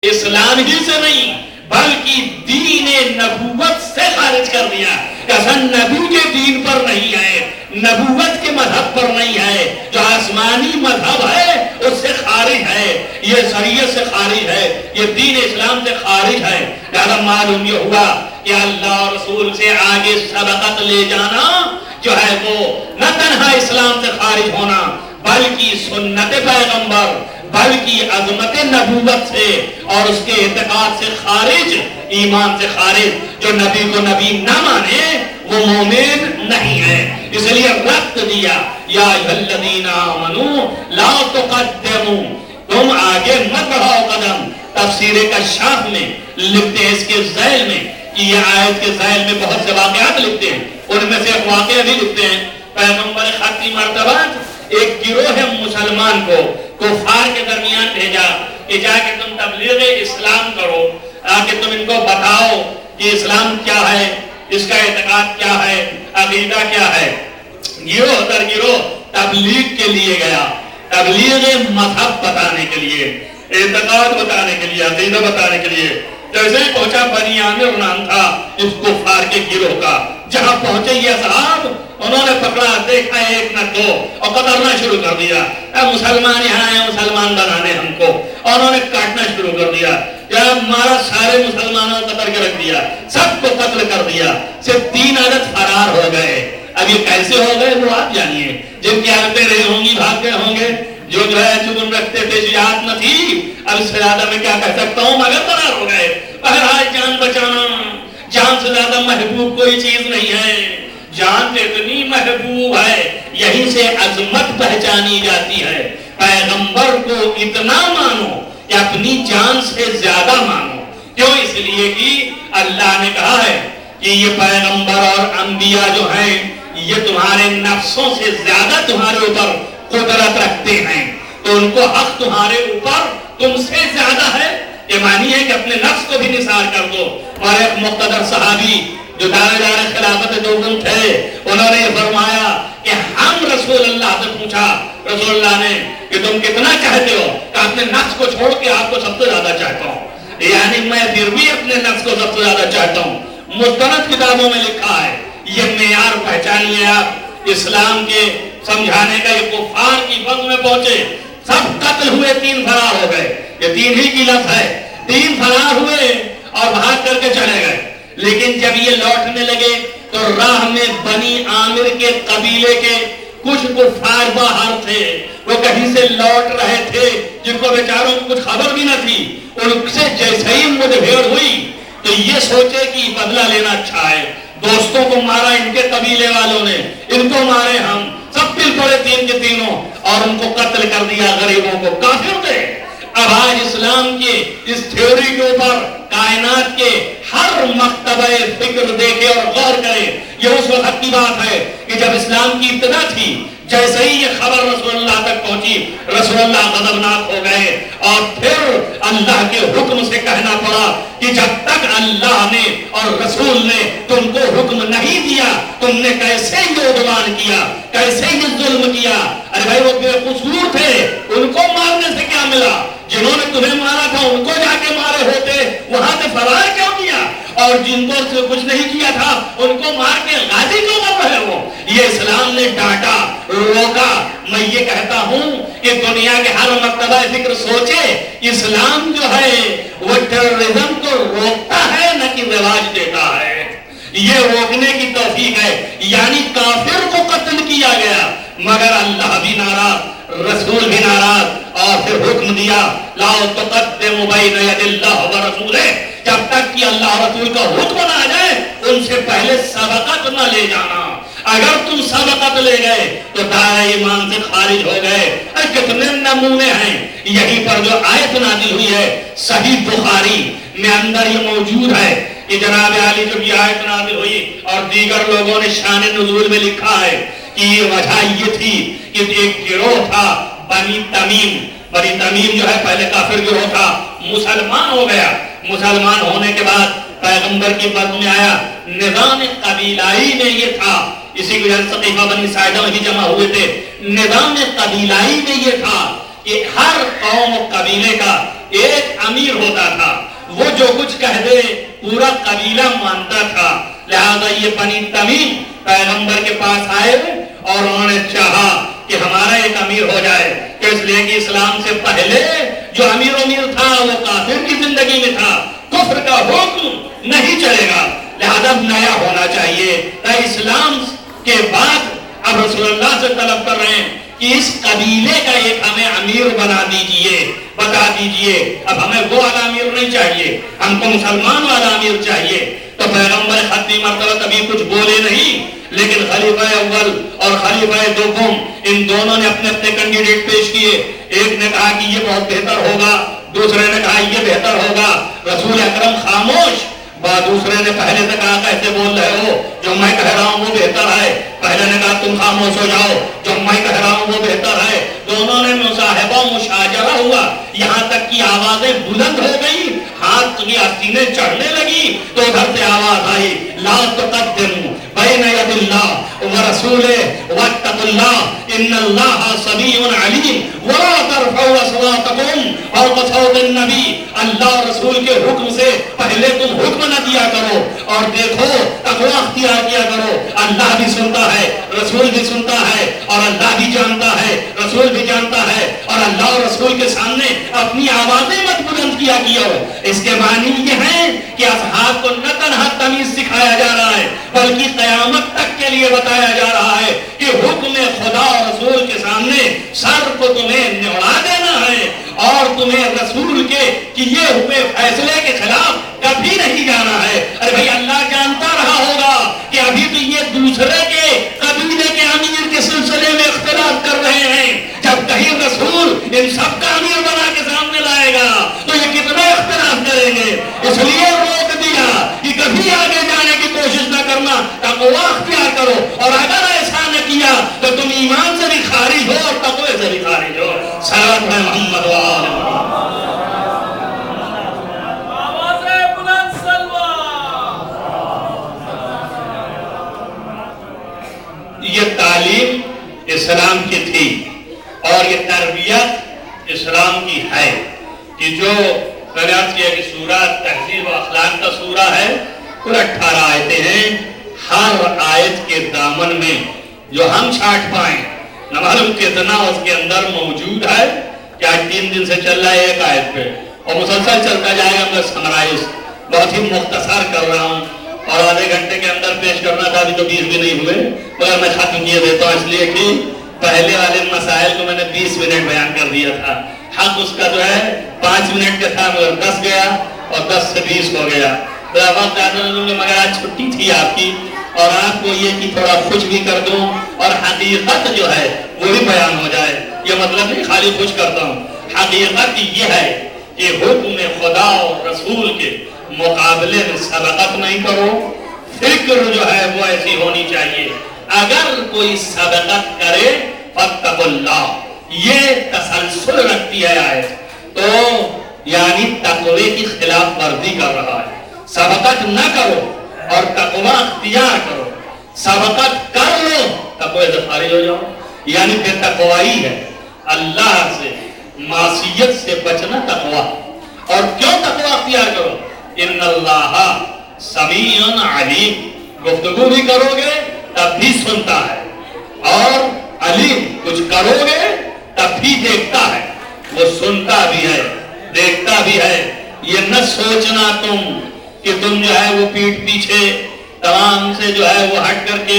اسلام ہی سے نہیں بلکہ دین نبوت سے خارج کر دیا کہ حسن نبی کے دین پر نہیں ہے، نبوت کے مذہب پر نہیں ہے، جو آسمانی مذہب ہے اس سے خارج ہے، یہ شریعت سے خارج ہے، یہ دین اسلام سے خارج ہے۔ لہذا معلوم یہ ہوا کہ اللہ اور رسول سے آگے سبقت لے جانا جو ہے وہ نہ تنہا اسلام سے خارج ہونا بلکہ سنت پیغمبر، بلکہ عظمت نبوت سے اور اس کے اعتقاد سے خارج، ایمان سے خارج۔ جو نبی کو نبی نہ مانے وہ مومن نہیں ہے، اس لیے رد دیا یا ایھا الذین آمنوا لا تقدموا، تم آگے مت بڑھاؤ قدم۔ تفسیر کشاف میں لکھتے ہیں اس کے ذیل میں، یہ آیت کے ذیل میں بہت سے واقعات لکھتے ہیں، ان میں سے ایک واقعہ بھی لکھتے ہیں پیغمبر خاتمی مرتبہ ایک گروہ مسلمان کو کفار کے درمیان بھیجا کہ جا کے تم تبلیغ اسلام کرو، آکے تم ان کو بتاؤ کہ اسلام کیا ہے، اس کا اعتقاد کیا ہے، عقیدہ کیا ہے۔ گروہ در گروہ تبلیغ کے لیے گیا، تبلیغ مذہب بتانے کے لیے، اعتقاد بتانے کے لیے، عقیدہ بتانے کے لیے۔ جیسے ہی پہنچا بنی عامر نام تھا اس کفار کے گروہ کا، جہاں پہنچے یہ صاحب انہوں نے پکڑا، دیکھا ایک نہ دو اور قتلنا شروع کر دیا۔ مسلمان یہاں ہیں مسلمان بنانے ہم کو، اور انہوں نے کاٹنا شروع کر دیا، جب مارا سارے مسلمانوں کو قتل کے رکھ دیا، سب کو قتل کر دیا، صرف 3 عدد فرار ہو گئے۔ اب یہ کیسے ہو گئے وہ آپ جانیے، جن کی عادتیں رہی ہوں گی بھاگ گئے ہوں گے، جو ہے جبن رکھتے تھے جہاد نہ تھی، اب اس سے زیادہ میں کیا کہہ سکتا ہوں، مگر فرار ہو گئے۔ بہرحال جان بچانا، جان سے زیادہ محبوب کوئی چیز نہیں ہے، جان تو اتنی محبوب ہے، یہیں سے عظمت پہچانی جاتی ہے۔ پیغمبر کو اتنا مانو کہ اپنی جان سے زیادہ مانو، کیوں؟ اس لیے کہ اللہ نے کہا ہے کہ یہ پیغمبر اور انبیاء جو ہیں یہ تمہارے نفسوں سے زیادہ تمہارے اوپر قدرت رکھتے ہیں، تو ان کو حق تمہارے اوپر تم سے زیادہ ہے۔ یہ مانی ہے کہ اپنے نفس کو بھی نثار کر دو۔ اور ایک مقتدر صحابی جو دار خلافت دوم تھے، انہوں نے یہ فرمایا کہ ہم رسول اللہ سے پوچھا، رسول اللہ نے کہ تم کتنا چاہتے ہو؟ کہ اپنے نفس کو چھوڑ کے آپ کو سب سے زیادہ چاہتا ہوں، یعنی میں پھر بھی اپنے نفس کو سب سے زیادہ چاہتا ہوں۔ مستند کتابوں میں لکھا ہے، یہ معیار پہچانیے آپ اسلام کے سمجھانے کا۔ یہ کفار کی وقت میں پہنچے، سب قتل ہوئے، 3 فرار ہو گئے، یہ 3 ہی کی لفظ ہے، 3 فرار ہوئے اور بھاگ کر کے چلے گئے۔ لیکن جب یہ لوٹنے لگے تو راہ میں بنی عامر کے قبیلے کے کچھ کفار باہر تھے، وہ کہیں سے لوٹ رہے تھے، جن کو بیچاروں کو کچھ خبر بھی نہ تھی۔ ان سے جیسے ہی مدبھیڑ ہوئی تو یہ سوچے کہ بدلہ لینا اچھا ہے، دوستوں کو مارا ان کے قبیلے والوں نے، ان کو مارے ہم، سب مل پڑے 3 کے تینوں اور ان کو قتل کر دیا، غریبوں کو۔ کافر تھے۔ اب آج اسلام کے اس تھیوری کے اوپر کائنات کے ہر مکتبہ فکر دیکھے اور غور کرے، یہ اس وقت کی بات ہے کہ جب اسلام کی ابتدا تھی۔ جیسے ہی یہ خبر رسول اللہ تک پہنچی، رسول اللہ غضبناک ہو گئے اور پھر اللہ کے حکم سے کہنا پڑا کہ جب تک اللہ نے اور رسول نے تم کو حکم نہیں دیا تم نے کیسے یہ عدوان کیا، کیسے یہ ظلم کیا؟ ارے بھائی وہ بے قصور تھے، ان کو مارنے سے کیا ملا؟ جنہوں نے تمہیں مارا تھا ان کو جا کے مارے ہوتے، وہاں سے فرار کیوں کیا؟ اور جن کو سے کچھ نہیں کیا تھا ان کو مار کے غازی کیوں کر رہے ہو؟ یہ اسلام نے ڈانٹا، روکا۔ میں یہ کہتا ہوں کہ دنیا کے ہر مکتبہ فکر سوچے، اسلام جو ہے وہ ٹیررزم کو روکتا ہے نہ کہ رواج دیتا ہے۔ یہ روکنے کی توفیق ہے، یعنی کافر کو قتل کیا گیا مگر اللہ بھی ناراض، رسول بھی ناراض، اور پھر حکم دیا لا تقدموا بین ید اللہ ورسولہ، جب تک کہ اللہ رسول کا حکم نہ جائے ان سے پہلے سبقت نہ لے جانا۔ اگر تم سبقت لے گئے تو دائرہ ایمان سے خارج ہو گئے۔ کتنے نمونے ہیں، یہیں پر جو آیت نازل ہوئی ہے صحیح بخاری میں اندر یہ موجود ہے کہ جناب علی جب یہ آیت نازل ہوئی اور دیگر لوگوں نے شان نزول میں لکھا ہے کہ یہ وجہ یہ تھی کہ ایک گروہ تھا بنی تمیم۔ بنی تمیم جو ہے پہلے کافر گروہ تھا، مسلمان ہو گیا۔ مسلمان ہونے کے بعد پیغمبر کی بات میں آیا، نظام قبیلائی میں یہ تھا، اسی کی وجہ سے سقیفہ بنی ساعدہ میں جمع ہوئے تھے۔ نظام قبیلائی میں یہ تھا کہ ہر قوم و قبیلے کا ایک امیر ہوتا تھا، وہ جو کچھ کہہ دے پورا قبیلہ مانتا تھا. لہذا یہ بنی تمیم پیغمبر کے پاس آئے اور انہوں نے چاہا کہ ہمارا ایک امیر ہو جائے، اس لیے کہ اسلام سے پہلے جو امیر تھا وہ کافر کی زندگی میں تھا، کفر کا حکم نہیں چلے گا، لہذا نیا ہونا چاہیے. اسلام کے بعد اب رسول اللہ سے طلب کر رہے ہیں کہ اس قبیلے کا ایک ہمیں امیر بنا دیجئے، بتا دیجئے. اب ہمیں وہ والا امیر نہیں چاہیے، ہم کو مسلمان والا امیر چاہیے. تو پیغمبر خطی مرتبہ کبھی کچھ بولے نہیں، لیکن خلیفہ اول اور خلیفہ دوم ان دونوں نے اپنے اپنے کینڈیڈیٹ پیش کیے. ایک نے کہا کہ یہ بہت بہتر ہوگا، دوسرے نے کہا یہ بہتر ہوگا. رسول اکرم خاموش. دوسرے نے پہلے سے کہا کیسے بول رہے ہو، جو میں کہہ رہا ہوں وہ بہتر ہے. پہلے نے کہا تم خاموش ہو جاؤ، جو میں کہہ رہا ہوں وہ بہتر ہے. دونوں نے مصاحبہ مشاجرہ ہوا، یہاں تک کہ آوازیں بلند ہو گئی، ہاتھ کی آستینیں چڑھنے لگی. تو ادھر سے آواز آئی لا تقدموا بین ید اللہ ورسولہ واتقوا اللہ ان اللہ سمیع علیم ولا ترفعوا اصواتکم فوق صوت النبی. اللہ رسول کے حکم سے پہلے تم حکم نہ دیا کرو، اور دیکھو تقوی اختیار کیا کرو. اللہ بھی سنتا ہے، رسول بھی سنتا ہے، اور اللہ بھی جانتا ہے، رسول بھی جانتا ہے. اور اللہ اور رسول کے سامنے اپنی آوازیں مت بلند کیا کرو. اس کے معنی یہ ہے کہ اصحاب کو نہ تنہا تمیز سکھایا جا رہا ہے بلکہ قیامت تک کے لیے بتایا جا رہا ہے کہ حکم خدا اور رسول کے سامنے سر کو تمہیں نوڑا دینا ہے، اور تمہیں رسول کے کیے ہوئے فیصلے کے خلاف کبھی نہیں جانا ہے. ارے بھائی اللہ جانتا رہا ہوگا کہ ابھی تو یہ دوسرے کے قبیلے کے امیر کے سلسلے میں اختلاف کر رہے ہیں. جب کہیں رسول ان سب کا امیر بنا کے سامنے لائے گا تو یہ کتنا اختلاف کریں گے. اس لیے روک دیا کہ کبھی آگے جانے کی کوشش نہ کرنا، تقوی اختیار کرو. اور اگر ایسا نہ کیا تو تم ایمان سے بھی خارج ہو اور تقوی سے بھی خارج ہو. صلوات ہے محمد و آل محمد. یہ تعلیم اسلام کی تھی اور یہ تربیت اسلام کی ہے کہ جو قرآن کی ایک سورہ تہذیب و اخلاق کا سورہ ہے، پورا 18 آیتیں ہیں. ہر آیت کے دامن میں جو ہم چھانٹ پائیں نہ معلوم کتنا اس کے اندر موجود ہے. کہ آج 3 دن سے چل رہا ہے ایک آیت پہ اور مسلسل چلتا جائے گا. میں سمرائز بہت ہی مختصر کر رہا ہوں اور آدھے گھنٹے کے اندر پیش کرنا تھا، ابھی تو 20 بھی نہیں ہوئے، مگر میں ختم کیے دیتا ہوں اس لیے کہ پہلے والے مسائل کو میں نے 20 منٹ بیان کر دیا تھا. حق اس کا جو ہے 5 منٹ کا تھا مگر 10 گیا اور 10 سے 20 ہو گیا. مگر آج چھٹی تھی آپ کی اور آپ کو یہ کہ تھوڑا خوش بھی کر دوں اور حقیقت جو ہے وہ بھی بیان ہو جائے. یہ مطلب نہیں خالی خوش کرتا ہوں، حقیقت یہ ہے کہ حکم خدا اور رسول کے مقابلے میں سبقت نہیں کرو. فکر جو ہے وہ ایسی ہونی چاہیے اگر کوئی سبقت کرے فاتقوا اللہ. یہ تسلسل رکھتی ہے آیت، تو یعنی تقوی کی خلاف ورزی کر رہا ہے. سبقت نہ کرو اور تقوی اختیار کرو. سبقت کر لو تقوی سے خارج ہو جاؤ، یعنی بے تقوائی ہے. اللہ سے معصیت سے بچنا تقوی. اور کیوں تقوی اختیار کرو؟ ان اللہ سمیع علیم. گفتگو بھی کرو گے تب بھی سنتا ہے، اور علیم کچھ کرو گے تب بھی دیکھتا ہے. وہ سنتا بھی ہے، دیکھتا بھی ہے. یہ نہ سوچنا تم کہ تم جو ہے وہ پیٹھ پیچھے تمام سے جو ہے وہ ہٹ کر کے